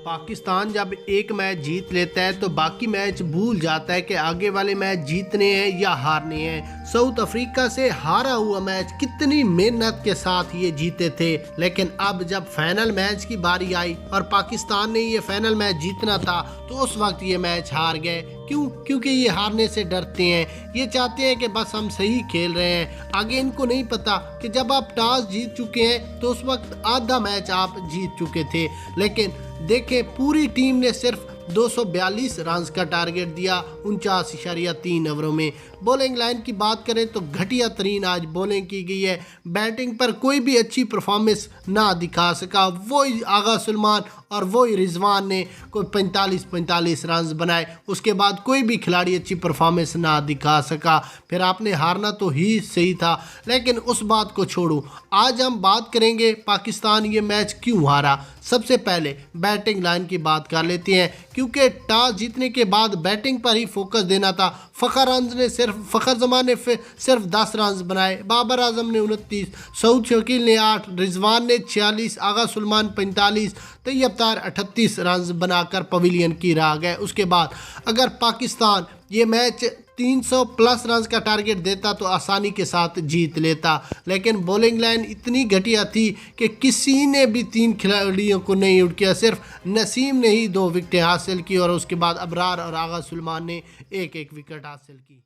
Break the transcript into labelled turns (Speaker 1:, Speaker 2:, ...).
Speaker 1: पाकिस्तान जब एक मैच जीत लेता है तो बाकी मैच भूल जाता है कि आगे वाले मैच जीतने हैं या हारने हैं। साउथ अफ्रीका से हारा हुआ मैच कितनी मेहनत के साथ ये जीते थे, लेकिन अब जब फाइनल मैच की बारी आई और पाकिस्तान ने ये फाइनल मैच जीतना था तो उस वक्त ये मैच हार गए। क्योंकि ये हारने से डरते हैं, ये चाहते हैं कि बस हम सही खेल रहे हैं। आगे इनको नहीं पता कि जब आप टॉस जीत चुके हैं तो उस वक्त आधा मैच आप जीत चुके थे। लेकिन देखें, पूरी टीम ने सिर्फ 242 रन का टारगेट दिया 49.3 ओवरों में। बॉलिंग लाइन की बात करें तो घटिया तरीन आज बॉलिंग की गई है। बैटिंग पर कोई भी अच्छी परफॉर्मेंस ना दिखा सका। वही आगा सुलेमान और वही रिजवान ने कोई 45 रन बनाए, उसके बाद कोई भी खिलाड़ी अच्छी परफॉर्मेंस ना दिखा सका। फिर आपने हारना तो ही सही था, लेकिन उस बात को छोड़ो। आज हम बात करेंगे पाकिस्तान ये मैच क्यों हारा। सबसे पहले बैटिंग लाइन की बात कर लेते हैं, क्योंकि टॉस जीतने के बाद बैटिंग पर ही फोकस देना था। फ़खर जमान ने सिर्फ 10 रन बनाए, बाबर आजम ने 29, सऊद शकील ने 8, रिजवान ने 46, आगा सुलेमान 45, तैयब तार 38 रन बनाकर पवेलियन की राह गए। उसके बाद अगर पाकिस्तान ये मैच 300+ रन का टारगेट देता तो आसानी के साथ जीत लेता, लेकिन बॉलिंग लाइन इतनी घटिया थी कि किसी ने भी 3 खिलाड़ियों को नहीं आउट किया। सिर्फ नसीम ने ही 2 विकेटें हासिल की और उसके बाद अबरार और आगा सुलेमान ने एक विकेट हासिल की।